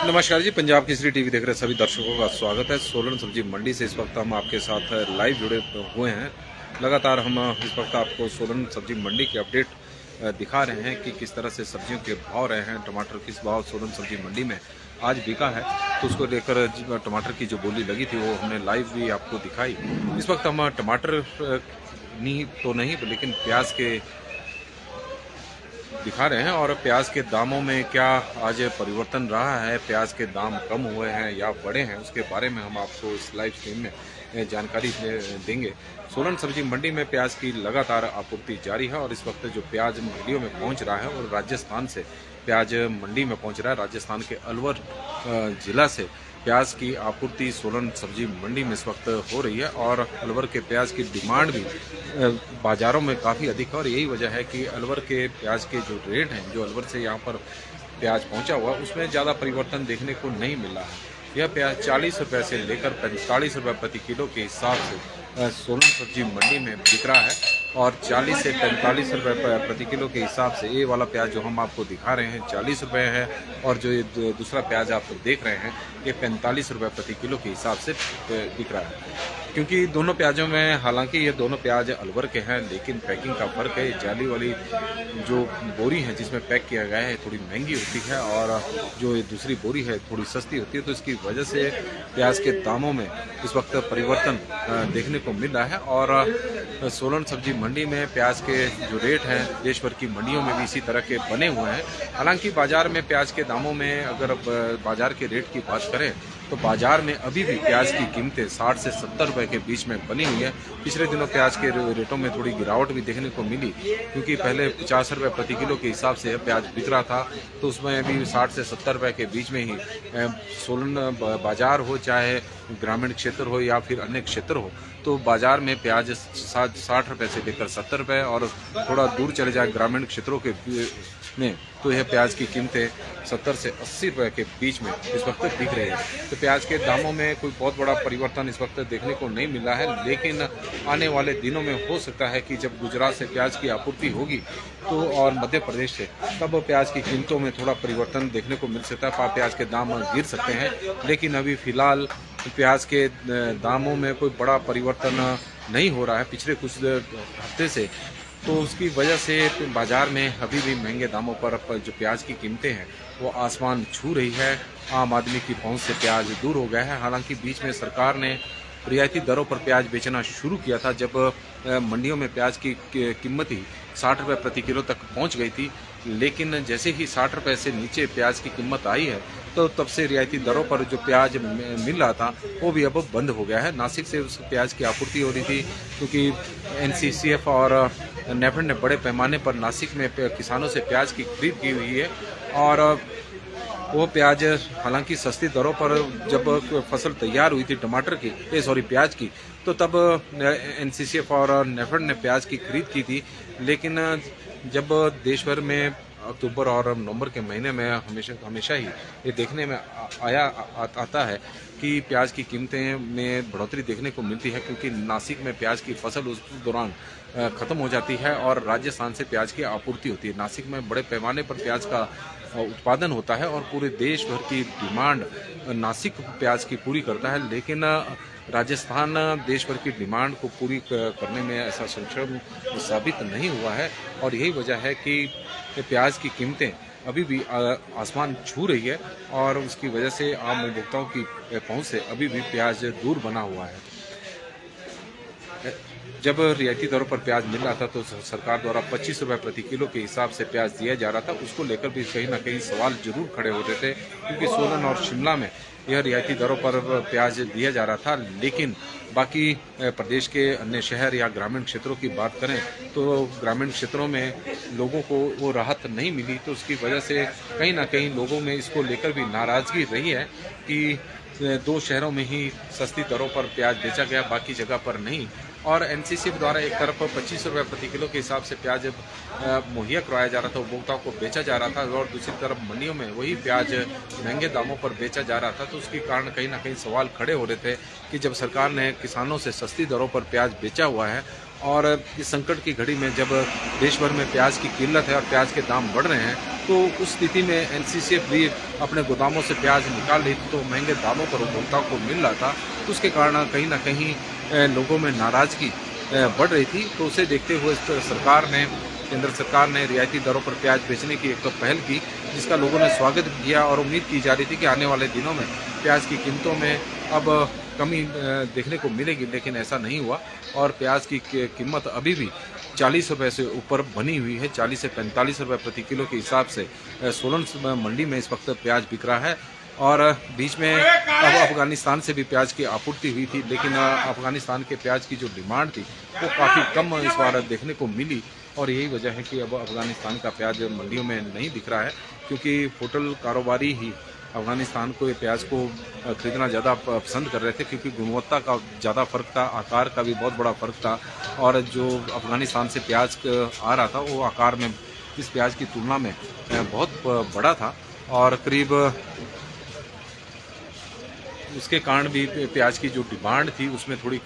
नमस्कार जी, पंजाब केसरी टीवी देख रहे सभी दर्शकों का स्वागत है। सोलन सब्जी मंडी से इस वक्त हम आपके साथ लाइव जुड़े हुए हैं। लगातार हम इस वक्त आपको सोलन सब्जी मंडी की अपडेट दिखा रहे हैं कि किस तरह से सब्जियों के भाव रहे हैं। टमाटर किस भाव सोलन सब्जी मंडी में आज बिका है, तो उसको लेकर टमाटर की जो बोली लगी थी वो हमने लाइव भी आपको दिखाई। इस वक्त हम टमाटर नहीं लेकिन प्याज के दिखा रहे हैं और प्याज के दामों में क्या आज परिवर्तन रहा है, प्याज के दाम कम हुए हैं या बढ़े हैं, उसके बारे में हम आपको इस लाइव स्ट्रीम में जानकारी देंगे। सोलन सब्जी मंडी में प्याज की लगातार आपूर्ति जारी है और इस वक्त जो प्याज मंडियों में पहुंच रहा है और राजस्थान से प्याज मंडी में पहुंच रहा है। राजस्थान के अलवर जिला से प्याज की आपूर्ति सोलन सब्जी मंडी में इस वक्त हो रही है और अलवर के प्याज की डिमांड भी बाज़ारों में काफ़ी अधिक है और यही वजह है कि अलवर के प्याज के जो रेट हैं, जो अलवर से यहाँ पर प्याज पहुँचा हुआ, उसमें ज़्यादा परिवर्तन देखने को नहीं मिला है। यह प्याज 40 रुपये से लेकर 45 रुपये प्रति किलो के हिसाब से सोलन सब्जी मंडी में बिक रहा है और 40 से 45 रुपये प्रति किलो के हिसाब से ये वाला प्याज जो हम आपको दिखा रहे हैं 40 रुपये है और जो ये दूसरा प्याज आप देख रहे हैं ये 45 रुपये प्रति किलो के हिसाब से बिक रहा है। क्योंकि दोनों प्याजों में, हालांकि ये दोनों प्याज अलवर के हैं, लेकिन पैकिंग का फ़र्क है। जाली वाली जो बोरी है जिसमें पैक किया गया है थोड़ी महंगी होती है और जो ये दूसरी बोरी है थोड़ी सस्ती होती है, तो इसकी वजह से प्याज के दामों में इस वक्त परिवर्तन देखने को मिल रहा है। और सोलन सब्जी मंडी में प्याज के जो रेट हैं देश भर की मंडियों में भी इसी तरह के बने हुए हैं। हालांकि बाजार में प्याज के दामों में अगर बाजार के रेट की बात करें तो बाजार में अभी भी प्याज की कीमतें 60 से 70 रुपए के बीच में बनी हुई है। पिछले दिनों प्याज के रेटों में थोड़ी गिरावट भी देखने को मिली, क्योंकि पहले 50 रुपये प्रति किलो के हिसाब से प्याज बिक रहा था, तो उसमें अभी 60 से 70 रुपए के बीच में ही सोलन बाजार हो, चाहे ग्रामीण क्षेत्र हो या फिर अन्य क्षेत्र हो, तो बाजार में प्याज 60 रुपये से लेकर 70 रुपये और थोड़ा दूर चले जाए ग्रामीण क्षेत्रों के में तो यह प्याज की कीमतें 70 से 80 रुपये के बीच में इस वक्त दिख रही है। तो प्याज के दामों में कोई बहुत बड़ा परिवर्तन इस वक्त देखने को नहीं मिला है, लेकिन आने वाले दिनों में हो सकता है कि जब गुजरात से प्याज की आपूर्ति होगी तो और मध्य प्रदेश से, तब प्याज की कीमतों में थोड़ा परिवर्तन देखने को मिल सकता है। प्याज के दाम गिर सकते हैं, लेकिन अभी फिलहाल प्याज के दामों में कोई बड़ा परिवर्तन नहीं हो रहा है पिछले कुछ हफ्ते से, तो उसकी वजह से बाज़ार में अभी भी महंगे दामों पर जो प्याज की कीमतें हैं वो आसमान छू रही है। आम आदमी की पहुंच से प्याज दूर हो गया है। हालांकि बीच में सरकार ने रियायती दरों पर प्याज बेचना शुरू किया था, जब मंडियों में प्याज की कीमत ही 60 रुपये प्रति किलो तक पहुंच गई थी, लेकिन जैसे ही 60 रुपये से नीचे प्याज की कीमत आई है तो तब से रियायती दरों पर जो प्याज मिल रहा था वो भी अब बंद हो गया है। नासिक से उस प्याज की आपूर्ति हो रही थी, क्योंकि NCCF और नेफेड ने बड़े पैमाने पर नासिक में किसानों से प्याज की खरीद की हुई है और वो प्याज हालांकि सस्ती दरों पर जब फसल तैयार हुई थी प्याज की, तो तब NCCF और नेफेड ने प्याज की खरीद की थी। लेकिन जब देश भर में अक्टूबर और नवंबर के महीने में हमेशा ही ये देखने में आता है कि प्याज की कीमतें में बढ़ोतरी देखने को मिलती है, क्योंकि नासिक में प्याज की फसल उस दौरान ख़त्म हो जाती है और राजस्थान से प्याज की आपूर्ति होती है। नासिक में बड़े पैमाने पर प्याज का उत्पादन होता है और पूरे देश भर की डिमांड नासिक प्याज की पूरी करता है, लेकिन राजस्थान देश भर की डिमांड को पूरी करने में ऐसा सक्षम साबित नहीं हुआ है और यही वजह है कि प्याज की कीमतें अभी भी आसमान छू रही है और उसकी वजह से आम उपभोक्ताओं की पहुंच से अभी भी प्याज दूर बना हुआ है। जब रियायती दरों पर प्याज मिल रहा था तो सरकार द्वारा 25 रुपये प्रति किलो के हिसाब से प्याज दिया जा रहा था, उसको लेकर भी कहीं ना कहीं सवाल जरूर खड़े होते थे, क्योंकि सोलन और शिमला में यह रियायती दरों पर प्याज दिया जा रहा था। लेकिन बाकी प्रदेश के अन्य शहर या ग्रामीण क्षेत्रों की बात करें तो ग्रामीण क्षेत्रों में लोगों को वो राहत नहीं मिली, तो उसकी वजह से कहीं ना कहीं लोगों में इसको लेकर भी नाराज़गी रही है कि 2 शहरों में ही सस्ती दरों पर प्याज बेचा गया, बाकी जगह पर नहीं। और एनसीसीएफ द्वारा एक तरफ 25 रुपये प्रति किलो के हिसाब से प्याज मुहैया करवाया जा रहा था, उपभोक्ताओं को बेचा जा रहा था, और दूसरी तरफ मंडियों में वही प्याज महंगे दामों पर बेचा जा रहा था। तो उसके कारण कहीं ना कहीं सवाल खड़े हो रहे थे कि जब सरकार ने किसानों से सस्ती दरों पर प्याज बेचा हुआ है और इस संकट की घड़ी में जब देश भर में प्याज की किल्लत है और प्याज के दाम बढ़ रहे हैं, तो उस स्थिति में एनसीसीएफ भी अपने गोदामों से प्याज निकाल रही थी, तो महंगे दामों पर उपभोक्ताओं को मिल रहा था। तो उसके कारण कहीं ना कहीं लोगों में नाराजगी बढ़ रही थी। तो उसे देखते हुए केंद्र सरकार ने रियायती दरों पर प्याज बेचने की एक तो पहल की, जिसका लोगों ने स्वागत किया और उम्मीद की जा रही थी कि आने वाले दिनों में प्याज की कीमतों में अब कमी देखने को मिलेगी, लेकिन ऐसा नहीं हुआ और प्याज की कीमत अभी भी 40 रुपये से ऊपर बनी हुई है। 40 से 45 रुपये प्रति किलो के हिसाब से सोलन मंडी में इस वक्त प्याज बिक रहा है। और बीच में अब अफगानिस्तान से भी प्याज की आपूर्ति हुई थी, लेकिन अफगानिस्तान के प्याज की जो डिमांड थी वो काफ़ी कम इस बार देखने को मिली, और यही वजह है कि अब अफगानिस्तान का प्याज मंडियों में नहीं दिख रहा है, क्योंकि होटल कारोबारी ही अफगानिस्तान को प्याज को खरीदना ज़्यादा पसंद कर रहे थे, क्योंकि गुणवत्ता का ज़्यादा फ़र्क था, आकार का भी बहुत बड़ा फ़र्क था, और जो अफगानिस्तान से प्याज आ रहा था वो आकार में इस प्याज की तुलना में बहुत बड़ा था, और करीब उसके कारण भी प्याज की जो डिमांड थी उसमें थोड़ी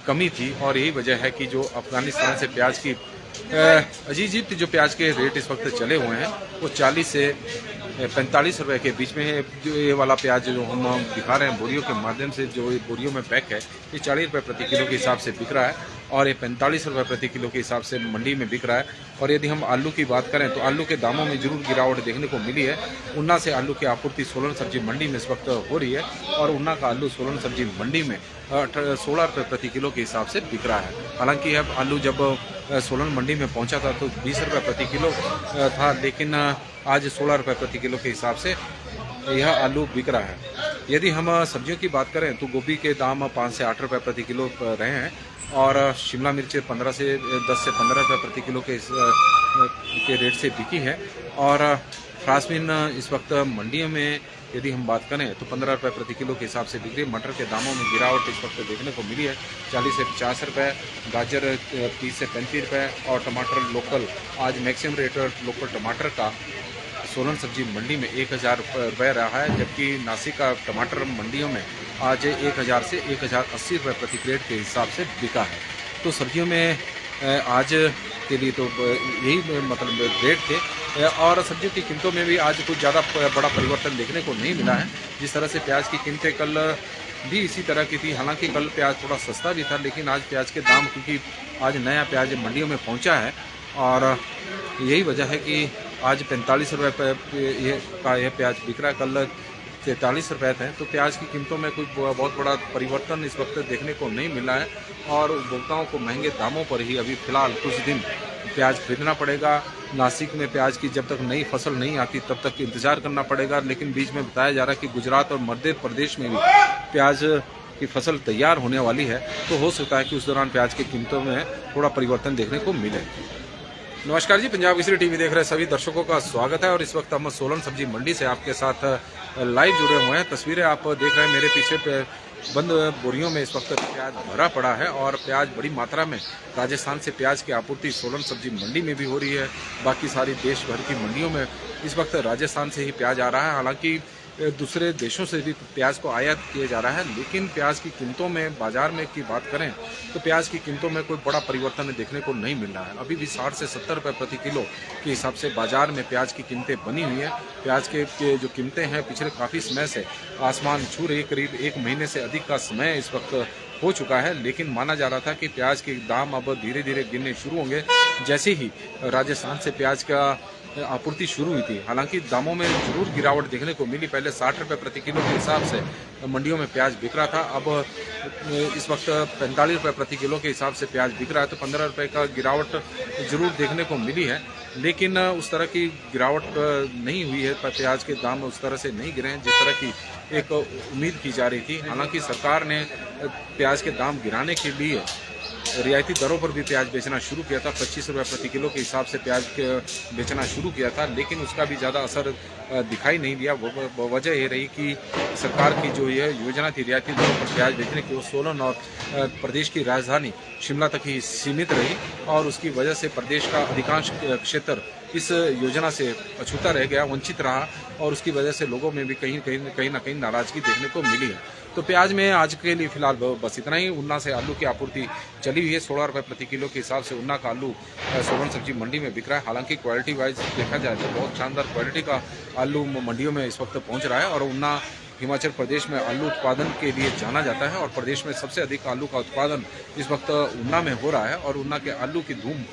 कमी थी। और यही वजह है कि जो अफगानिस्तान से प्याज की अजीब जो प्याज के रेट इस वक्त चले हुए हैं वो 40 से 45 रुपये के बीच में है। जो ये वाला प्याज जो हम दिखा रहे हैं बोरियों के माध्यम से, जो बोरियों में पैक है, ये 40 रुपये प्रति किलो के हिसाब से बिक रहा है, और ये 45 रुपये प्रति किलो के हिसाब से मंडी में बिक रहा है। और यदि हम आलू की बात करें तो आलू के दामों में जरूर गिरावट देखने को मिली है। उन्ना से आलू की आपूर्ति सोलन सब्जी मंडी में इस वक्त हो रही है, और उन्ना का आलू सोलन सब्जी मंडी में 16 रुपये प्रति किलो के हिसाब से बिक रहा है। हालांकि अब आलू जब सोलन मंडी में पहुंचा था तो 20 रुपये प्रति किलो था, लेकिन आज 16 रुपये प्रति किलो के हिसाब से यह आलू बिक रहा है। यदि हम सब्जियों की बात करें तो गोभी के दाम 5 से 8 रुपये प्रति किलो रहे हैं, और शिमला मिर्च 10 से 15 रुपये प्रति किलो के रेट से बिकी है। और फ्रांसबिन इस वक्त मंडियों में यदि हम बात करें तो 15 रुपये प्रति किलो के हिसाब से बिक रही है। मटर के दामों में गिरावट इस वक्त देखने को मिली है, 40 से 50 रुपये, गाजर 30 से 35 रुपये, और टमाटर लोकल आज मैक्सिमम रेट लोकल टमाटर का सोलन सब्जी मंडी में 1000 रुपये रहा है, जबकि नासिक का टमाटर मंडियों में आज 1000 से 1080 रुपये प्रति क्रेट के हिसाब से बिका है। तो सब्जियों में आज के लिए तो यही मतलब रेट थे, और सब्जियों की कीमतों में भी आज कुछ ज़्यादा बड़ा परिवर्तन देखने को नहीं मिला है। जिस तरह से प्याज की कीमतें कल भी इसी तरह की थी, हालांकि कल प्याज थोड़ा सस्ता भी था, लेकिन आज प्याज के दाम, क्योंकि आज नया प्याज मंडियों में पहुंचा है, और यही वजह है कि आज 45 रुपये का यह प्याज बिक रहा है, कल 43 रुपये थे। तो प्याज की कीमतों में कोई बहुत बड़ा परिवर्तन इस वक्त देखने को नहीं मिला है, और उपभोक्ताओं को महंगे दामों पर ही अभी फ़िलहाल कुछ दिन प्याज खरीदना पड़ेगा। नासिक में प्याज की जब तक नई फसल नहीं आती तब तक इंतज़ार करना पड़ेगा, लेकिन बीच में बताया जा रहा है कि गुजरात और मध्य प्रदेश में भी प्याज की फसल तैयार होने वाली है, तो हो सकता है कि उस दौरान प्याज की कीमतों में थोड़ा परिवर्तन देखने को मिले। नमस्कार जी, पंजाब केसरी टीवी देख रहे सभी दर्शकों का स्वागत है, और इस वक्त हम सोलन सब्जी मंडी से आपके साथ लाइव जुड़े हुए हैं। तस्वीरें आप देख रहे हैं मेरे पीछे, बंद बोरियों में इस वक्त प्याज भरा पड़ा है, और प्याज बड़ी मात्रा में राजस्थान से प्याज की आपूर्ति सोलन सब्जी मंडी में भी हो रही है। बाकी सारी देश भर की मंडियों में इस वक्त राजस्थान से ही प्याज आ रहा है। हालांकि दूसरे देशों से भी प्याज को आयात किया जा रहा है, लेकिन प्याज की कीमतों में बाजार में की बात करें तो प्याज की कीमतों में कोई बड़ा परिवर्तन देखने को नहीं मिल रहा है। अभी भी 60 से 70 रुपये प्रति किलो के हिसाब से बाजार में प्याज की कीमतें बनी हुई हैं। प्याज के जो कीमतें हैं पिछले काफ़ी समय से आसमान छू रही, करीब 1 महीने से अधिक का समय इस वक्त हो चुका है, लेकिन माना जा रहा था कि प्याज के दाम अब धीरे धीरे गिरने शुरू होंगे जैसे ही राजस्थान से प्याज का आपूर्ति शुरू हुई थी। हालांकि दामों में जरूर गिरावट देखने को मिली। पहले 60 रुपये प्रति किलो के हिसाब से मंडियों में प्याज बिक रहा था, अब इस वक्त 45 रुपये प्रति किलो के हिसाब से प्याज बिक रहा है। तो 15 रुपये का गिरावट जरूर देखने को मिली है, लेकिन उस तरह की गिरावट नहीं हुई है। प्याज के दाम उस तरह से नहीं गिरे हैं जिस तरह की एक उम्मीद की जा रही थी। हालांकि सरकार ने प्याज के दाम गिराने के लिए रियायती दरों पर भी प्याज बेचना शुरू किया था। 25 रुपये प्रति किलो के हिसाब से प्याज बेचना शुरू किया था, लेकिन उसका भी ज़्यादा असर दिखाई नहीं दिया। वजह ये रही कि सरकार की जो ये योजना थी रियायती दरों पर प्याज बेचने की, वो सोलन और प्रदेश की राजधानी शिमला तक ही सीमित रही, और उसकी वजह से प्रदेश का अधिकांश क्षेत्र इस योजना से अछूता रह गया, वंचित रहा, और उसकी वजह से लोगों में भी कहीं ना कहीं नाराजगी देखने को मिली है। तो प्याज में आज के लिए फिलहाल बस इतना ही। उन्ना से आलू की आपूर्ति चली हुई है। 16 रुपये प्रति किलो के हिसाब से उन्ना का आलू सोलन सब्जी मंडी में बिक रहा है। हालांकि क्वालिटी वाइज देखा जाए तो बहुत शानदार क्वालिटी का आलू मंडियों में इस वक्त पहुंच रहा है, और उन्ना हिमाचल प्रदेश में आलू उत्पादन के लिए जाना जाता है, और प्रदेश में सबसे अधिक आलू का उत्पादन इस वक्त उन्ना में हो रहा है। और उन्ना के आलू की धूम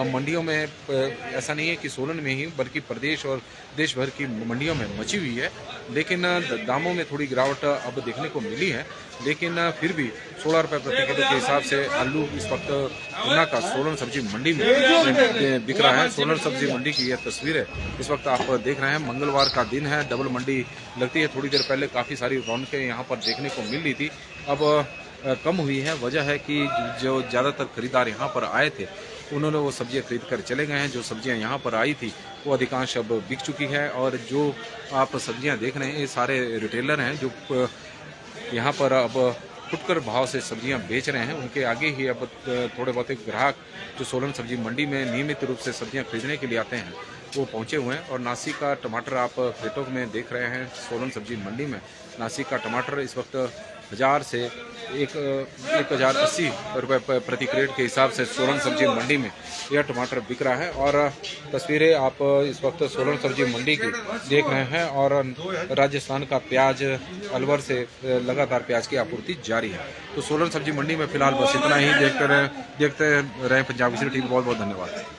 मंडियों में ऐसा नहीं है कि सोलन में ही, बल्कि प्रदेश और देश भर की मंडियों में मची हुई है। लेकिन दामों में थोड़ी गिरावट अब देखने को मिली है, लेकिन फिर भी 16 रुपये प्रति किलो के हिसाब से आलू इस वक्त उन्ना का सोलन सब्जी मंडी में बिक रहा है। सोलन सब्जी मंडी की यह तस्वीर है, इस वक्त आप देख रहे हैं। मंगलवार का दिन है, डबल मंडी लगती है। थोड़ी देर पहले काफ़ी सारी रौनकें यहाँ पर देखने को मिल रही थी, अब कम हुई है। वजह है कि जो ज़्यादातर खरीदार यहाँ पर आए थे, उन्होंने वो सब्जियाँ खरीद कर चले गए हैं। जो सब्जियाँ यहाँ पर आई थी वो अधिकांश अब बिक चुकी है, और जो आप सब्जियाँ देख रहे हैं ये सारे रिटेलर हैं जो यहाँ पर अब फुटकर भाव से सब्जियां बेच रहे हैं। उनके आगे ही अब थोड़े बहुत ग्राहक जो सोलन सब्जी मंडी में नियमित रूप से सब्जियां खरीदने के लिए आते हैं वो पहुंचे हुए हैं। और नासिक का टमाटर आप क्रेटों में देख रहे हैं सोलन सब्जी मंडी में। नासिक का टमाटर इस वक्त 1000 से 1080 रुपये प्रति क्रेट के हिसाब से सोलन सब्जी मंडी में यह टमाटर बिक रहा है। और तस्वीरें आप इस वक्त सोलन सब्जी मंडी की देख रहे हैं, और राजस्थान का प्याज अलवर से लगातार प्याज की आपूर्ति जारी है। तो सोलन सब्जी मंडी में फिलहाल बस इतना ही। देखते रहे पंजाब केसरी टीवी। बहुत बहुत धन्यवाद।